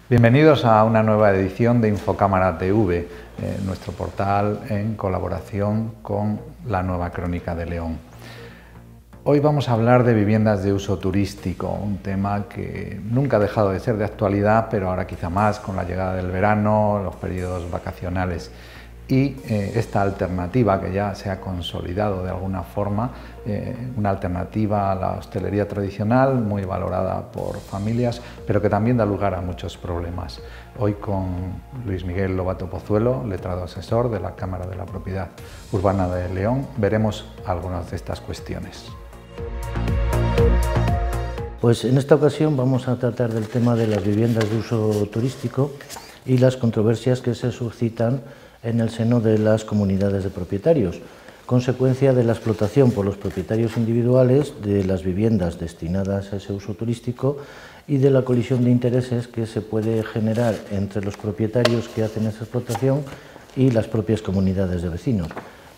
Bienvenidos a una nueva edición de Infocámara TV, nuestro portal en colaboración con la Nueva Crónica de León. Hoy vamos a hablar de viviendas de uso turístico, un tema que nunca ha dejado de ser de actualidad, pero ahora quizá más con la llegada del verano, los periodos vacacionales. Y esta alternativa que ya se ha consolidado de alguna forma, una alternativa a la hostelería tradicional, muy valorada por familias, pero que también da lugar a muchos problemas. Hoy con Luis Miguel Lobato Pozuelo, letrado asesor de la Cámara de la Propiedad Urbana de León, veremos algunas de estas cuestiones. Pues en esta ocasión vamos a tratar del tema de las viviendas de uso turístico y las controversias que se suscitan en el seno de las comunidades de propietarios, consecuencia de la explotación por los propietarios individuales de las viviendas destinadas a ese uso turístico y de la colisión de intereses que se puede generar entre los propietarios que hacen esa explotación y las propias comunidades de vecinos.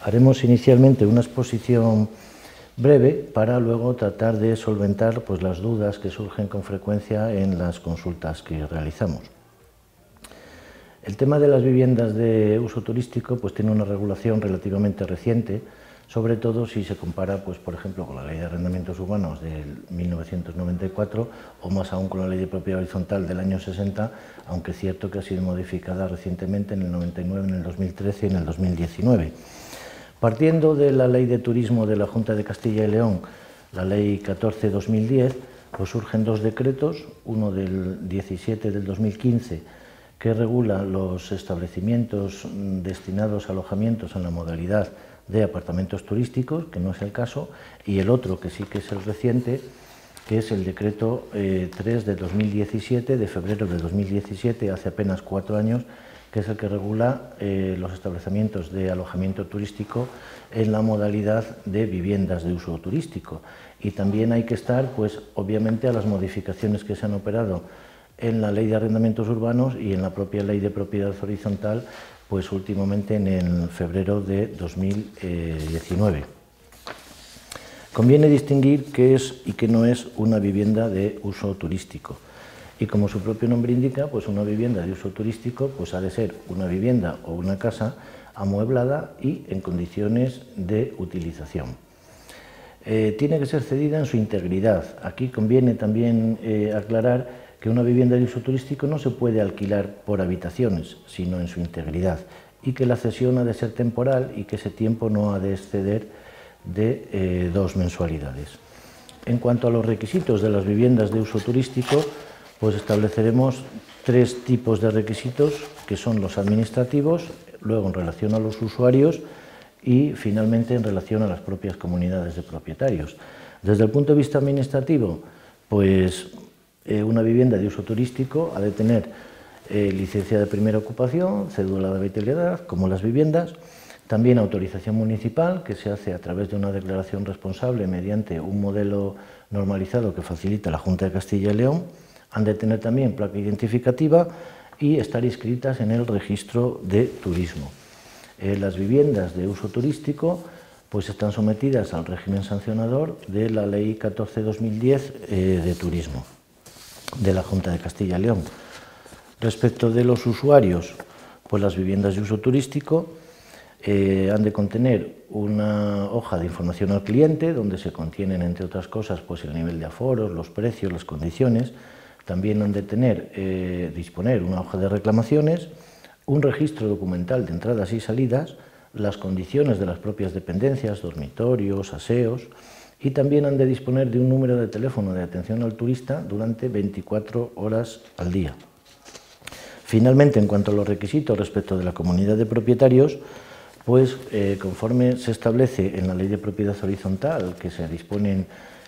Haremos inicialmente una exposición breve para luego tratar de solventar las dudas que surgen con frecuencia en las consultas que realizamos. El tema de las viviendas de uso turístico tiene una regulación relativamente reciente, sobre todo si se compara, por ejemplo, con la Ley de Arrendamientos Urbanos del 1994 o más aún con la Ley de Propiedad Horizontal del año 60, aunque es cierto que ha sido modificada recientemente en el 99, en el 2013 y en el 2019. Partiendo de la Ley de Turismo de la Junta de Castilla y León, la Ley 14/2010, surgen dos decretos, uno del 17 del 2015, que regula los establecimientos destinados a alojamientos en la modalidad de apartamentos turísticos, que no es el caso, y el otro, que sí que es el reciente, que es el decreto 3 de 2017, de febrero de 2017, hace apenas 4 años, que es el que regula los establecimientos de alojamiento turístico en la modalidad de viviendas de uso turístico. Y también hay que estar, obviamente, a las modificaciones que se han operado en la Ley de Arrendamientos Urbanos y en la propia Ley de Propiedad Horizontal, últimamente en el febrero de 2019. Conviene distinguir qué es y qué no es una vivienda de uso turístico. Y como su propio nombre indica, una vivienda de uso turístico ha de ser una vivienda o una casa amueblada y en condiciones de utilización. Tiene que ser cedida en su integridad. Aquí conviene también aclarar que una vivienda de uso turístico no se puede alquilar por habitaciones, sino en su integridad, y que la cesión ha de ser temporal y que ese tiempo no ha de exceder de 2 mensualidades. En cuanto a los requisitos de las viviendas de uso turístico, estableceremos 3 tipos de requisitos, que son los administrativos, luego en relación a los usuarios y finalmente en relación a las propias comunidades de propietarios. Desde el punto de vista administrativo, una vivienda de uso turístico ha de tener licencia de primera ocupación, cédula de habitabilidad, como las viviendas, también autorización municipal, que se hace a través de una declaración responsable mediante un modelo normalizado que facilita la Junta de Castilla y León, han de tener también placa identificativa y estar inscritas en el registro de turismo. Las viviendas de uso turístico están sometidas al régimen sancionador de la Ley 14/2010 de turismo de la Junta de Castilla y León. Respecto de los usuarios, las viviendas de uso turístico han de contener una hoja de información al cliente donde se contienen, entre otras cosas, el nivel de aforos, los precios, las condiciones. También han de disponer una hoja de reclamaciones, un registro documental de entradas y salidas, las condiciones de las propias dependencias, dormitorios, aseos, y también han de disponer de un número de teléfono de atención al turista durante 24 horas al día. Finalmente, en cuanto a los requisitos respecto de la comunidad de propietarios, conforme se establece en la Ley de Propiedad Horizontal, que se disponen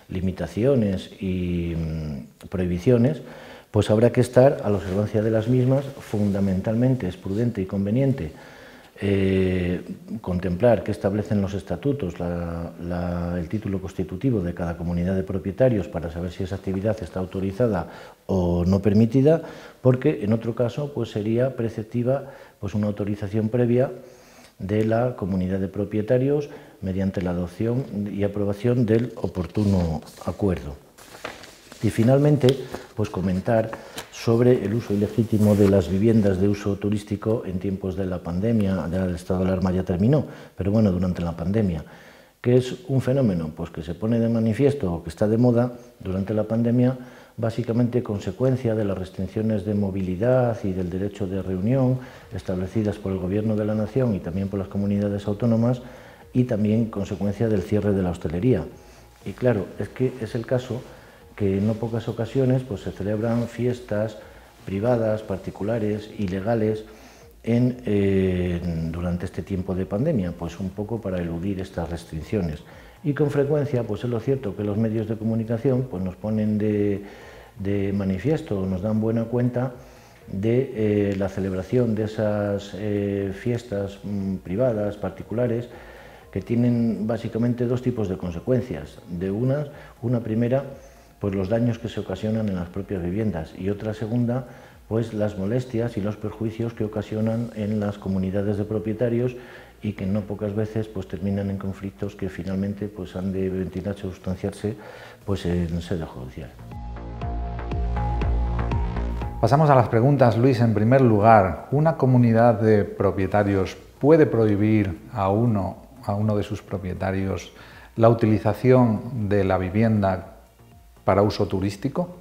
limitaciones y prohibiciones, habrá que estar a la observancia de las mismas. Fundamentalmente es prudente y conveniente contemplar qué establecen los estatutos, el título constitutivo de cada comunidad de propietarios para saber si esa actividad está autorizada o no permitida, porque en otro caso sería preceptiva una autorización previa de la comunidad de propietarios mediante la adopción y aprobación del oportuno acuerdo. Y finalmente, comentar sobre el uso ilegítimo de las viviendas de uso turístico en tiempos de la pandemia. Ya el estado de alarma ya terminó, pero bueno, durante la pandemia. ¿Qué es un fenómeno? Pues que se pone de manifiesto o que está de moda durante la pandemia, básicamente consecuencia de las restricciones de movilidad y del derecho de reunión establecidas por el Gobierno de la Nación y también por las comunidades autónomas, y también consecuencia del cierre de la hostelería. Y claro, es que es el caso que en no pocas ocasiones pues, se celebran fiestas privadas, particulares, ilegales, durante este tiempo de pandemia, pues un poco para eludir estas restricciones. Y con frecuencia, pues es lo cierto que los medios de comunicación pues nos ponen de manifiesto, nos dan buena cuenta de la celebración de esas fiestas privadas, particulares, que tienen básicamente dos tipos de consecuencias. Una primera, pues los daños que se ocasionan en las propias viviendas, y otra segunda, pues las molestias y los perjuicios que ocasionan en las comunidades de propietarios y que no pocas veces pues terminan en conflictos que finalmente pues han de ventilarse o sustanciarse pues en sede judicial. Pasamos a las preguntas, Luis. En primer lugar, ¿una comunidad de propietarios puede prohibir a uno de sus propietarios la utilización de la vivienda para uso turístico?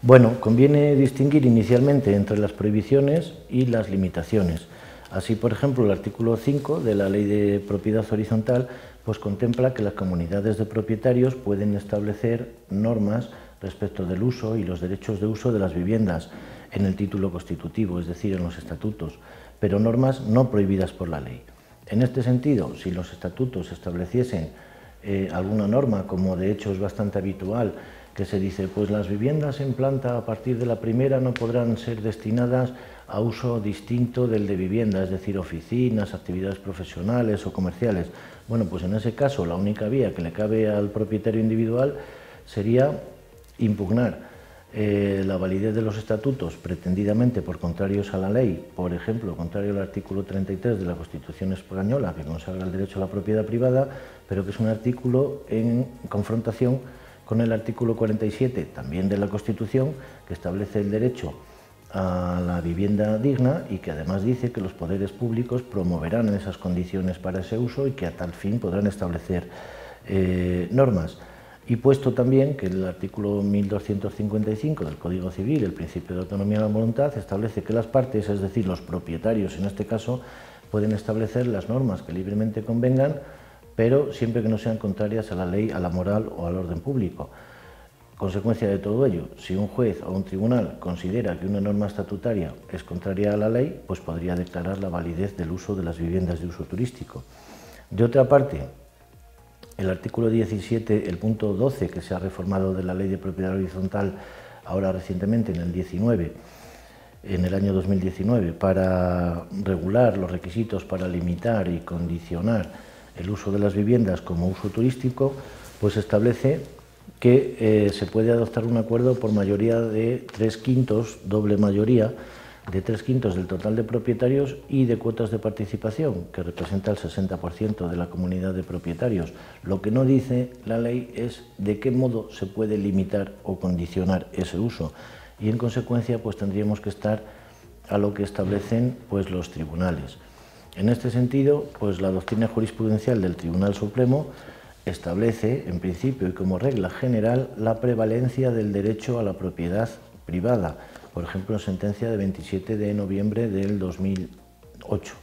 Bueno, conviene distinguir inicialmente entre las prohibiciones y las limitaciones. Así, por ejemplo, el artículo 5 de la Ley de Propiedad Horizontal pues contempla que las comunidades de propietarios pueden establecer normas respecto del uso y los derechos de uso de las viviendas en el título constitutivo, es decir, en los estatutos, pero normas no prohibidas por la ley. En este sentido, si los estatutos estableciesen alguna norma, como de hecho es bastante habitual, que se dice, pues las viviendas en planta a partir de la primera no podrán ser destinadas a uso distinto del de vivienda, es decir, oficinas, actividades profesionales o comerciales. Bueno, pues en ese caso la única vía que le cabe al propietario individual sería impugnar la validez de los estatutos pretendidamente por contrarios a la ley, por ejemplo, contrario al artículo 33 de la Constitución española, que consagra el derecho a la propiedad privada, pero que es un artículo en confrontación con el artículo 47, también de la Constitución, que establece el derecho a la vivienda digna y que además dice que los poderes públicos promoverán esas condiciones para ese uso y que a tal fin podrán establecer normas. Y puesto también que el artículo 1255 del Código Civil, el principio de autonomía de la voluntad, establece que las partes, es decir, los propietarios en este caso, pueden establecer las normas que libremente convengan, pero siempre que no sean contrarias a la ley, a la moral o al orden público. Consecuencia de todo ello, si un juez o un tribunal considera que una norma estatutaria es contraria a la ley, pues podría declarar la validez del uso de las viviendas de uso turístico. De otra parte, el artículo 17, el punto 12, que se ha reformado de la Ley de Propiedad Horizontal ahora recientemente en el año 2019, para regular los requisitos para limitar y condicionar el uso de las viviendas como uso turístico, pues establece que se puede adoptar un acuerdo por mayoría de 3/5, doble mayoría, de 3/5 del total de propietarios y de cuotas de participación, que representa el 60% de la comunidad de propietarios. Lo que no dice la ley es de qué modo se puede limitar o condicionar ese uso, y en consecuencia pues tendríamos que estar a lo que establecen pues los tribunales. En este sentido, pues la doctrina jurisprudencial del Tribunal Supremo establece, en principio y como regla general, la prevalencia del derecho a la propiedad privada, por ejemplo, en sentencia de 27 de noviembre del 2008.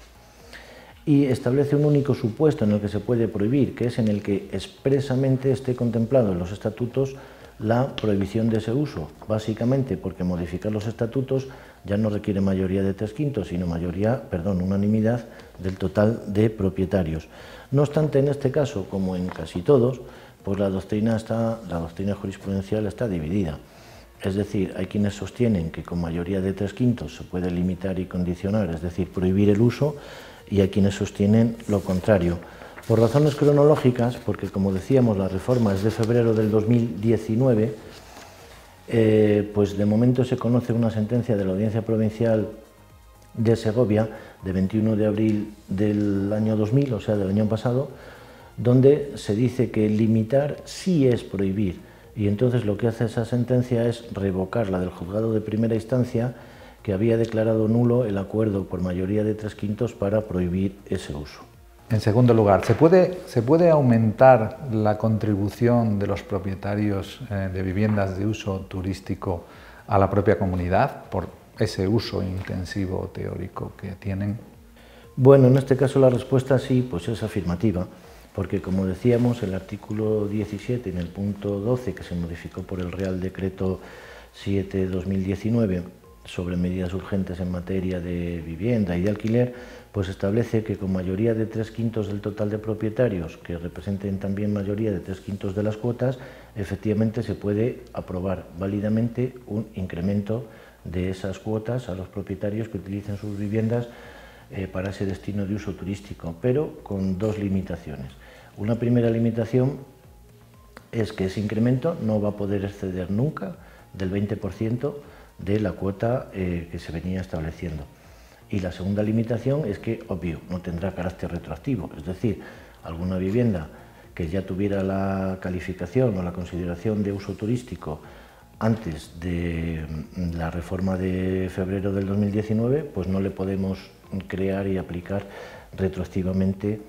Y establece un único supuesto en el que se puede prohibir, que es en el que expresamente esté contemplado en los estatutos la prohibición de ese uso, básicamente porque modificar los estatutos ya no requiere mayoría de 3/5, sino unanimidad del total de propietarios. No obstante, en este caso, como en casi todos, pues la doctrina jurisprudencial está dividida. Es decir, hay quienes sostienen que con mayoría de 3/5 se puede limitar y condicionar, es decir, prohibir el uso, y hay quienes sostienen lo contrario. Por razones cronológicas, porque como decíamos la reforma es de febrero del 2019, pues de momento se conoce una sentencia de la Audiencia Provincial de Segovia de 21 de abril del año 2000, o sea del año pasado, donde se dice que limitar sí es prohibir y entonces lo que hace esa sentencia es revocar la del juzgado de primera instancia, que había declarado nulo el acuerdo por mayoría de 3/5 para prohibir ese uso. En segundo lugar, ¿se puede aumentar la contribución de los propietarios de viviendas de uso turístico a la propia comunidad por ese uso intensivo teórico que tienen? Bueno, en este caso la respuesta sí, pues es afirmativa, porque como decíamos, el artículo 17 en el punto 12, que se modificó por el Real Decreto 7/2019 sobre medidas urgentes en materia de vivienda y de alquiler, pues establece que con mayoría de 3/5 del total de propietarios, que representen también mayoría de 3/5 de las cuotas, efectivamente se puede aprobar válidamente un incremento de esas cuotas a los propietarios que utilicen sus viviendas para ese destino de uso turístico, pero con dos limitaciones. Una primera limitación es que ese incremento no va a poder exceder nunca del 20% de la cuota que se venía estableciendo. Y la segunda limitación es que, obvio, no tendrá carácter retroactivo, es decir, alguna vivienda que ya tuviera la calificación o la consideración de uso turístico antes de la reforma de febrero del 2019, pues no le podemos crear y aplicar retroactivamente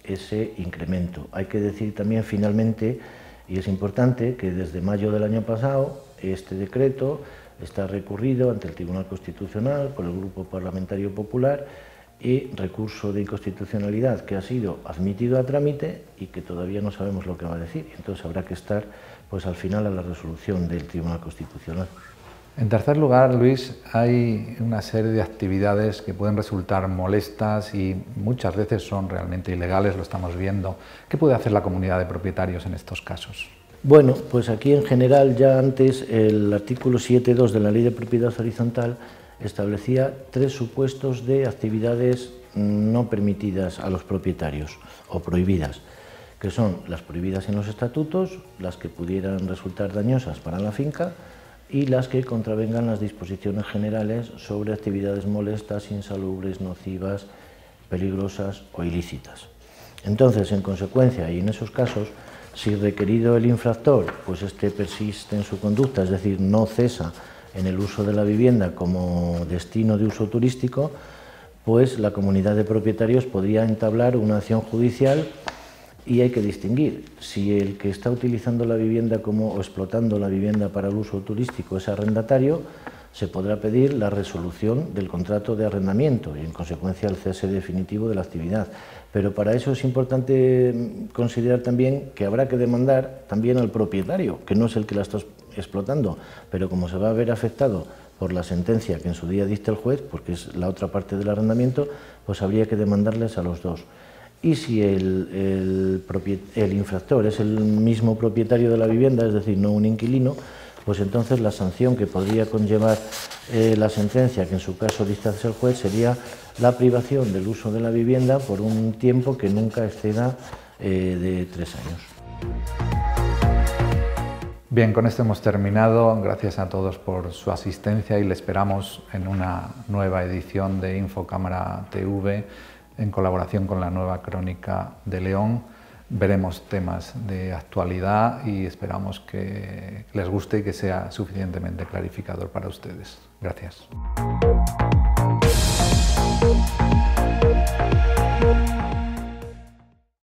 ese incremento. Hay que decir también, finalmente, y es importante, que desde mayo del año pasado este decreto está recurrido ante el Tribunal Constitucional por el Grupo Parlamentario Popular y recurso de inconstitucionalidad que ha sido admitido a trámite y que todavía no sabemos lo que va a decir. Entonces habrá que estar pues al final a la resolución del Tribunal Constitucional. En tercer lugar, Luis, hay una serie de actividades que pueden resultar molestas y muchas veces son realmente ilegales, lo estamos viendo. ¿Qué puede hacer la comunidad de propietarios en estos casos? Bueno, pues aquí en general ya antes el artículo 7.2 de la Ley de Propiedad Horizontal establecía 3 supuestos de actividades no permitidas a los propietarios o prohibidas, que son las prohibidas en los estatutos, las que pudieran resultar dañosas para la finca y las que contravengan las disposiciones generales sobre actividades molestas, insalubres, nocivas, peligrosas o ilícitas. Entonces, en consecuencia, y en esos casos, si requerido el infractor, pues este persiste en su conducta, es decir, no cesa en el uso de la vivienda como destino de uso turístico, pues la comunidad de propietarios podría entablar una acción judicial. Y hay que distinguir si el que está utilizando la vivienda o explotando la vivienda para el uso turístico es arrendatario, se podrá pedir la resolución del contrato de arrendamiento y en consecuencia el cese definitivo de la actividad. Pero para eso es importante considerar también que habrá que demandar también al propietario, que no es el que la está explotando, pero como se va a ver afectado por la sentencia que en su día dicta el juez, porque es la otra parte del arrendamiento, pues habría que demandarles a los dos. Y si el infractor es el mismo propietario de la vivienda, es decir, no un inquilino, pues entonces la sanción que podría conllevar la sentencia, que en su caso dictase el juez, sería la privación del uso de la vivienda por un tiempo que nunca exceda de 3 años. Bien, con esto hemos terminado. Gracias a todos por su asistencia y le esperamos en una nueva edición de Infocámara TV en colaboración con la Nueva Crónica de León. Veremos temas de actualidad y esperamos que les guste y que sea suficientemente clarificador para ustedes. Gracias.